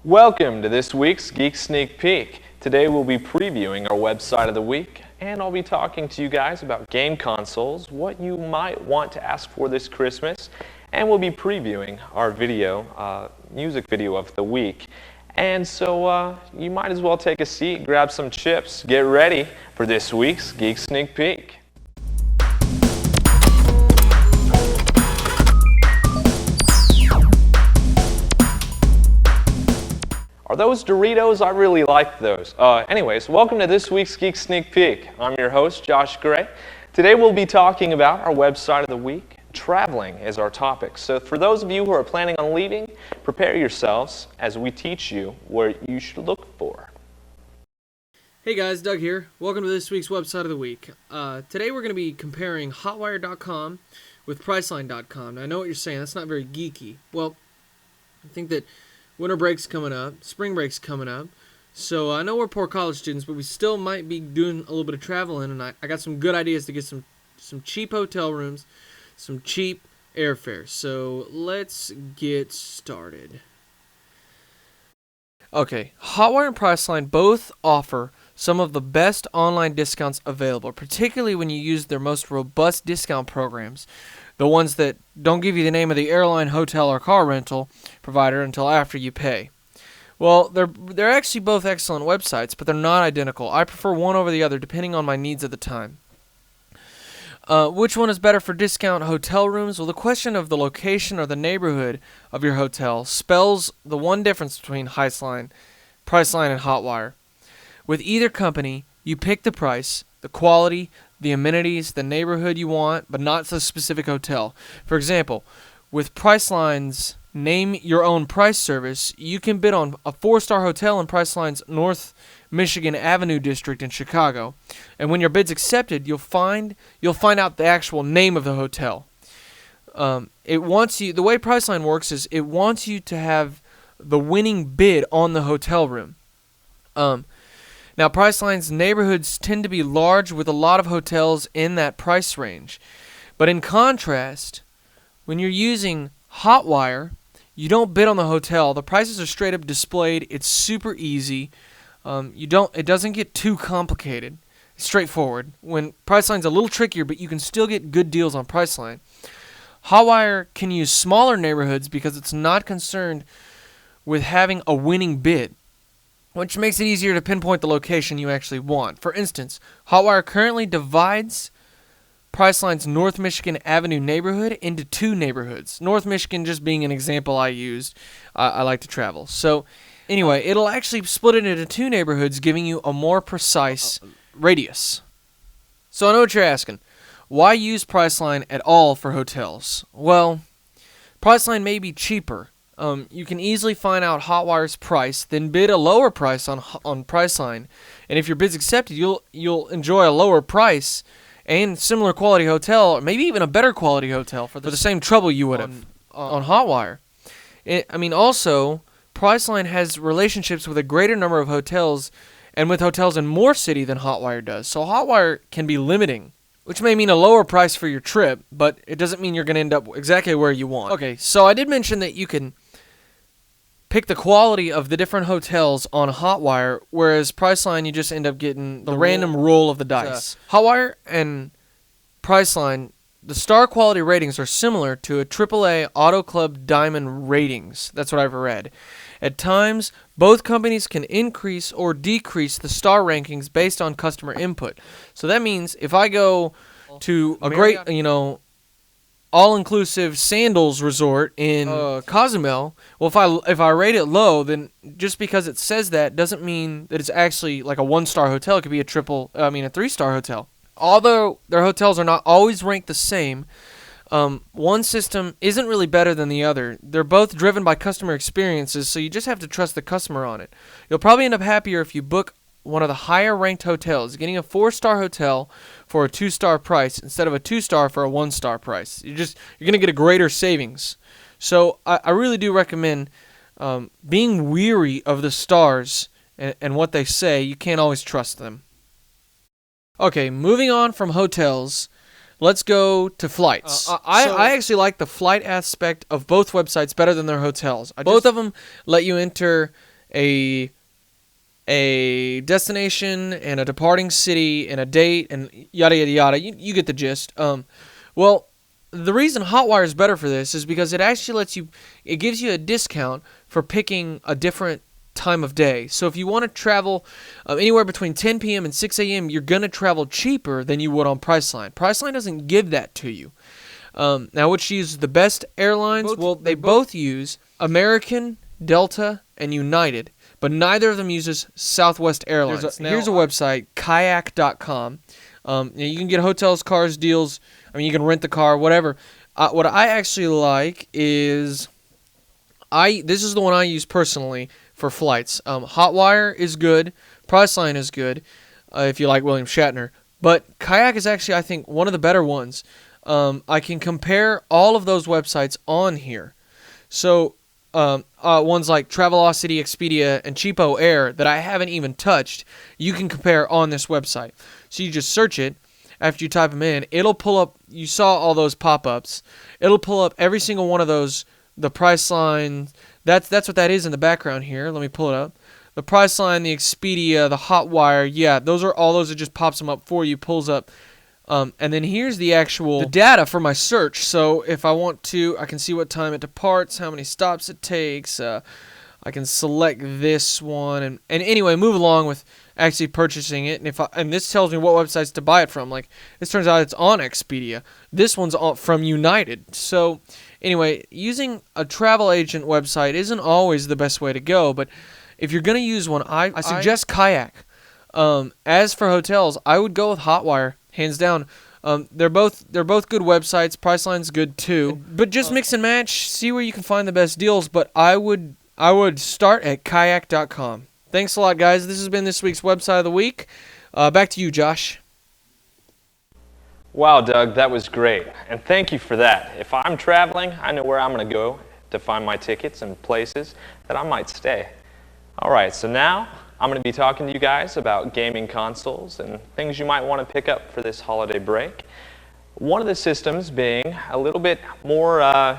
Welcome to this week's Geek Sneak Peek. Today we'll be previewing our website of the week, and I'll be talking to you guys about game consoles, what you might want to ask for this Christmas, and we'll be previewing our music video of the week. And so you might as well take a seat, grab some chips, get ready for this week's Geek Sneak Peek. Are those Doritos? I really like those. Anyways, welcome to this week's Geek Sneak Peek. I'm your host, Josh Gray. Today we'll be talking about our website of the week. Traveling is our topic. So for those of you who are planning on leaving, prepare yourselves as we teach you what you should look for. Hey guys, Doug here. Welcome to this week's website of the week. Today we're going to be comparing Hotwire.com with Priceline.com. Now I know what you're saying, that's not very geeky. Well, I think that winter break's coming up, spring break's coming up, so I know we're poor college students, but we still might be doing a little bit of traveling, and I got some good ideas to get some cheap hotel rooms, some cheap airfares. So let's get started. Okay, Hotwire and Priceline both offer some of the best online discounts available, particularly when you use their most robust discount programs, the ones that don't give you the name of the airline, hotel, or car rental provider until after you pay. Well, they're actually both excellent websites, but they're not identical. I prefer one over the other depending on my needs at the time. Which one is better for discount hotel rooms? Well, the question of the location or the neighborhood of your hotel spells the one difference between Priceline, and Hotwire. With either company, you pick the price, the quality, the amenities, the neighborhood you want, but not the specific hotel. For example, with Priceline's Name Your Own Price service, you can bid on a 4-star hotel in Priceline's North Michigan Avenue district in Chicago, and when your bid's accepted, you'll find out the actual name of the hotel. The way Priceline works is it wants you to have the winning bid on the hotel room. Now, Priceline's neighborhoods tend to be large with a lot of hotels in that price range. But in contrast, when you're using Hotwire, you don't bid on the hotel. The prices are straight up displayed. It's super easy. It doesn't get too complicated. It's straightforward. When Priceline's a little trickier, but you can still get good deals on Priceline. Hotwire can use smaller neighborhoods because it's not concerned with having a winning bid, which makes it easier to pinpoint the location you actually want. For instance, Hotwire currently divides Priceline's North Michigan Avenue neighborhood into 2 neighborhoods. North Michigan just being an example I used. I like to travel. So anyway, it'll actually split it into 2 neighborhoods, giving you a more precise radius. So I know what you're asking. Why use Priceline at all for hotels? Well, Priceline may be cheaper. You can easily find out Hotwire's price, then bid a lower price on Priceline, and if your bid's accepted, you'll enjoy a lower price and similar quality hotel, or maybe even a better quality hotel for the same trouble you would have on Hotwire. Also, Priceline has relationships with a greater number of hotels, and with hotels in more city than Hotwire does. So Hotwire can be limiting, which may mean a lower price for your trip, but it doesn't mean you're going to end up exactly where you want. Okay, so I did mention that you can pick the quality of the different hotels on Hotwire, whereas Priceline, you just end up getting the random roll of the dice. Hotwire and Priceline, the star quality ratings are similar to a AAA Auto Club Diamond ratings. That's what I've read. At times, both companies can increase or decrease the star rankings based on customer input. So that means if I go to a great, all-inclusive sandals resort in Cozumel, well, if I rate it low, then just because it says that doesn't mean that it's actually like a 1-star hotel. It could be a 3-star hotel. Although their hotels are not always ranked the same, one system isn't really better than the other. They're both driven by customer experiences, so you just have to trust the customer on it. You'll probably end up happier if you book one of the higher-ranked hotels, getting a 4-star hotel for a 2-star price instead of a 2-star for a 1-star price. You're going to get a greater savings. So I really do recommend being weary of the stars and what they say. You can't always trust them. Okay, moving on from hotels, let's go to flights. I actually like the flight aspect of both websites better than their hotels. Both of them let you enter a destination and a departing city and a date and yada yada yada. You get the gist. Well, the reason Hotwire is better for this is because it actually it gives you a discount for picking a different time of day. So if you want to travel anywhere between 10 p.m. and 6 a.m., you're going to travel cheaper than you would on Priceline. Priceline doesn't give that to you. Now, which uses the best airlines? They both use American, Delta, and United, but neither of them uses Southwest Airlines. Here's a website, kayak.com. You can get hotels, cars, deals. I mean, you can rent the car, whatever. What I actually like is, this is the one I use personally for flights. Hotwire is good. Priceline is good if you like William Shatner. But Kayak is actually, I think, one of the better ones. I can compare all of those websites on here. So ones like Travelocity, Expedia, and Cheapo Air that I haven't even touched, you can compare on this website. So you just search it. After you type them in, it'll pull up, you saw all those pop-ups. It'll pull up every single one of those, the Priceline. That's what that is in the background here. Let me pull it up. The Priceline, the Expedia, the Hotwire, yeah, those it just pops them up for you, pulls up. And then here's the data for my search. So if I want to, I can see what time it departs, how many stops it takes. I can select this one, and anyway, move along with actually purchasing it. And this tells me what websites to buy it from. Like, this turns out it's on Expedia. This one's from United. So anyway, using a travel agent website isn't always the best way to go, but if you're going to use one, I suggest Kayak. As for hotels, I would go with Hotwire, hands down. They're both good websites. Priceline's good too. But just mix and match, see where you can find the best deals. But I would start at kayak.com. Thanks a lot, guys. This has been this week's Website of the Week. Back to you, Josh. Wow, Doug, that was great. And thank you for that. If I'm traveling, I know where I'm going to go to find my tickets and places that I might stay. All right, so now I'm going to be talking to you guys about gaming consoles and things you might want to pick up for this holiday break. One of the systems being a little bit more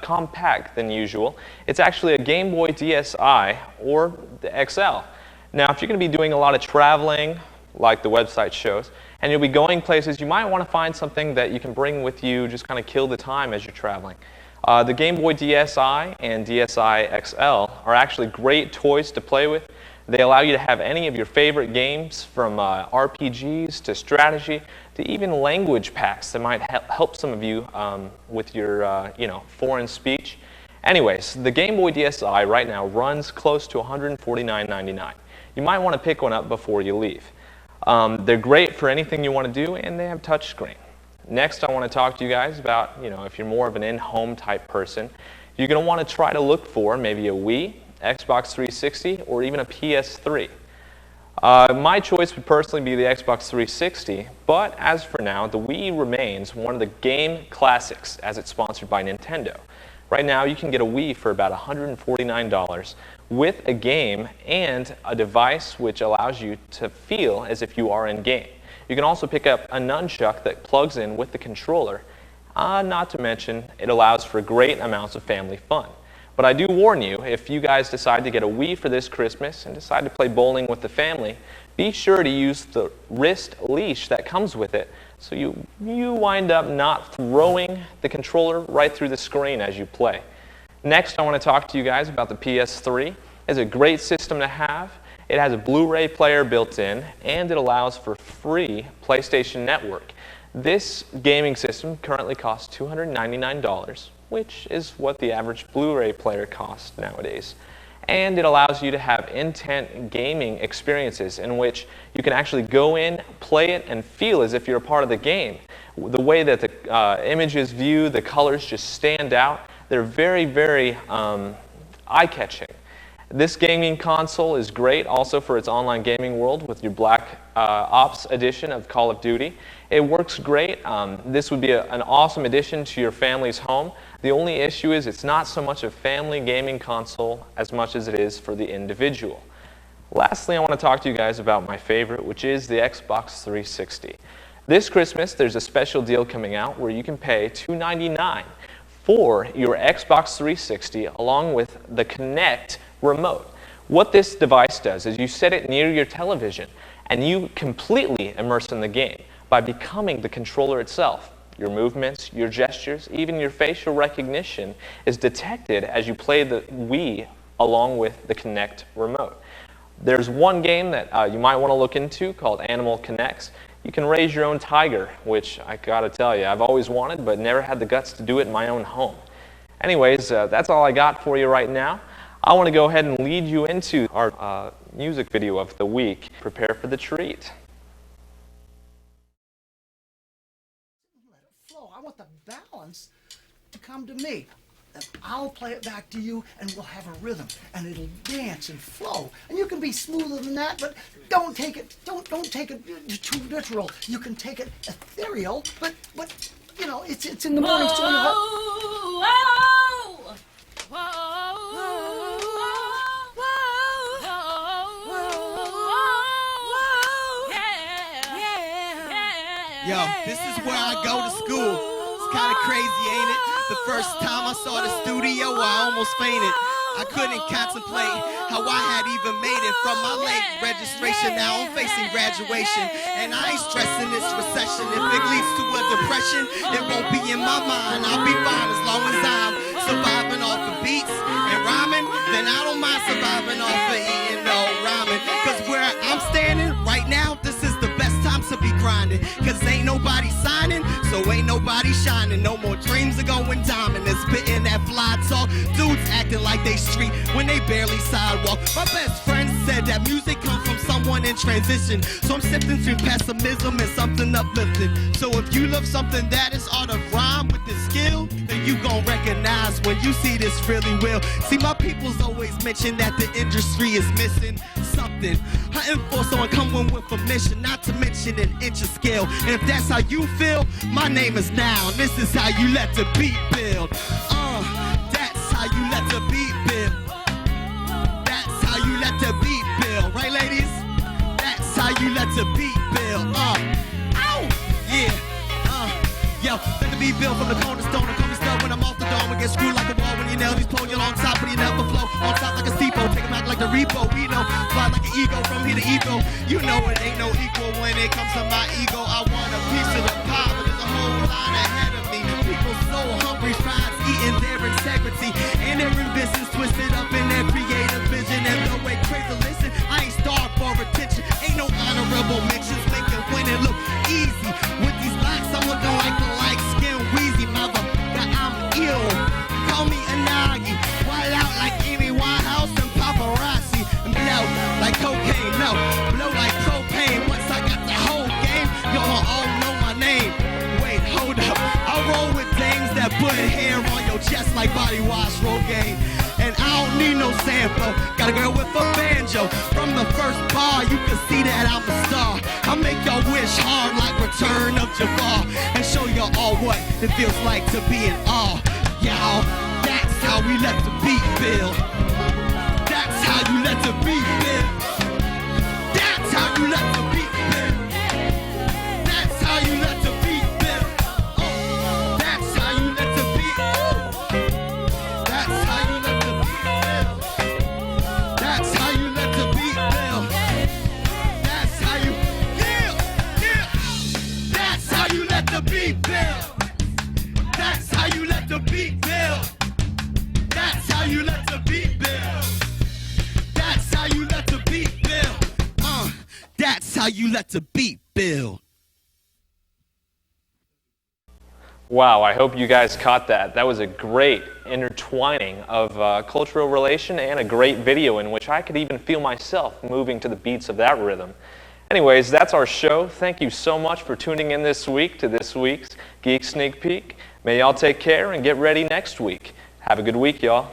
compact than usual. It's actually a Game Boy DSi or the XL. Now, if you're going to be doing a lot of traveling, like the website shows, and you'll be going places, you might want to find something that you can bring with you, just kind of kill the time as you're traveling. The Game Boy DSi and DSi XL are actually great toys to play with. They allow you to have any of your favorite games, from RPGs to strategy to even language packs that might help some of you with your foreign speech. Anyways, the Game Boy DSi right now runs close to $149.99. You might want to pick one up before you leave. They're great for anything you want to do, and they have touchscreen. Next, I want to talk to you guys about, if you're more of an in-home type person, you're going to want to try to look for maybe a Wii, Xbox 360, or even a PS3. My choice would personally be the Xbox 360, but as for now, the Wii remains one of the game classics as it's sponsored by Nintendo. Right now, you can get a Wii for about $149 with a game and a device which allows you to feel as if you are in game. You can also pick up a nunchuck that plugs in with the controller. Not to mention, it allows for great amounts of family fun. But I do warn you, if you guys decide to get a Wii for this Christmas and decide to play bowling with the family, be sure to use the wrist leash that comes with it so you wind up not throwing the controller right through the screen as you play. Next, I want to talk to you guys about the PS3. It's a great system to have. It has a Blu-ray player built in, and it allows for free PlayStation Network. This gaming system currently costs $299, which is what the average Blu-ray player costs nowadays. And it allows you to have intent gaming experiences in which you can actually go in, play it, and feel as if you're a part of the game. The way that the images view, the colors just stand out. They're very, very eye-catching. This gaming console is great also for its online gaming world with your Black Ops edition of Call of Duty. It works great. This would be an awesome addition to your family's home. The only issue is it's not so much a family gaming console as much as it is for the individual. Lastly, I want to talk to you guys about my favorite, which is the Xbox 360. This Christmas, there's a special deal coming out where you can pay $299 for your Xbox 360 along with the Kinect remote. What this device does is you set it near your television and you completely immerse in the game by becoming the controller itself. Your movements, your gestures, even your facial recognition is detected as you play the Wii along with the Kinect remote. There's one game that you might want to look into called Animal Connects. You can raise your own tiger, which I gotta tell you, I've always wanted but never had the guts to do it in my own home. Anyways, that's all I got for you right now. I want to go ahead and lead you into our music video of the week. Prepare for the treat. I want the balance to come to me. And I'll play it back to you, and we'll have a rhythm, and it'll dance and flow. And you can be smoother than that, but don't take it too literal. You can take it ethereal, but you know, it's in the morning. So Yo, this is where I go to school. It's kind of crazy, ain't it? The first time I saw the studio, I almost fainted. I couldn't contemplate how I had even made it from my late registration. Now I'm facing graduation, and I ain't stressing this recession. If it leads to a depression, it won't be in my mind. I'll be fine as long as I'm surviving off the beats and rhyming. Then I don't mind surviving off of eating no ramen. Cause where I'm standing right now, this is the best time to be grinding. Cause ain't nobody signing, so ain't nobody shining. No more dreams are going diamond and spitting that fly talk. Dudes acting like they street when they barely sidewalk. My best friend said that music comes from someone in transition. So I'm sifting through pessimism and something uplifting. So if you love something that is art of rhyme with this skill, then you gon' recognize when you see this really will. See, my people's always mention that the industry is missing something. Hunting for someone coming with a mission, not to mention an inch of scale. And if that's how you feel, my name is Now. This is how you let the beat build. That's how you let the beat build. That's how you let the beat build. Right, ladies? That's how you let the beat build. Ow! Yeah. Yo, let the beat build from the cornerstone and come stuck when I'm off the dome and get screwed like a wall when you nail these pole. You're on top, but you never flow. On top like a steeple, take 'em out like the repo. We know, fly like an ego from here to ego. You know it ain't no equal when it comes to my ego. I want a piece of the pie, but there's a whole line ahead of me. People so hungry, finds eating their integrity. And their ambitions twisted up in their creative vision. And though they crazy to listen, I ain't starved for attention. Ain't no honorable mentions making winning look easy. With these locks, I'm looking like the light skin Wheezy. Mother, that I'm ill. Call me Anagi. Wild out like Amy Winehouse and paparazzi. And blow like cocaine, no. Blow like propane. Once I got the whole game, y'all all know my name. Wait, hold up. I roll with dames that put hair on your chest like body wash Rogaine. And I don't need no sample. Got a girl with a banjo. From the first bar, you can see that I'm a star. I make y'all wish hard like Return of Jafar. And show y'all all what it feels like to be in awe. Y'all, that's how we let the beat build. That's how you let the beat build. That's how you let the beat build. That's how you let the beat build. That's how you let the beat build. That's how you let the beat build. That's how you let the beat build. That's how you, yeah. That's how you let the beat build. That's how you let the beat build. That's how you let the beat build. That's how you let the beat build. That's how you let the beat build. Wow, I hope you guys caught that. That was a great intertwining of cultural relation and a great video in which I could even feel myself moving to the beats of that rhythm. Anyways, that's our show. Thank you so much for tuning in this week to this week's Geek Sneak Peek. May y'all take care and get ready next week. Have a good week, y'all.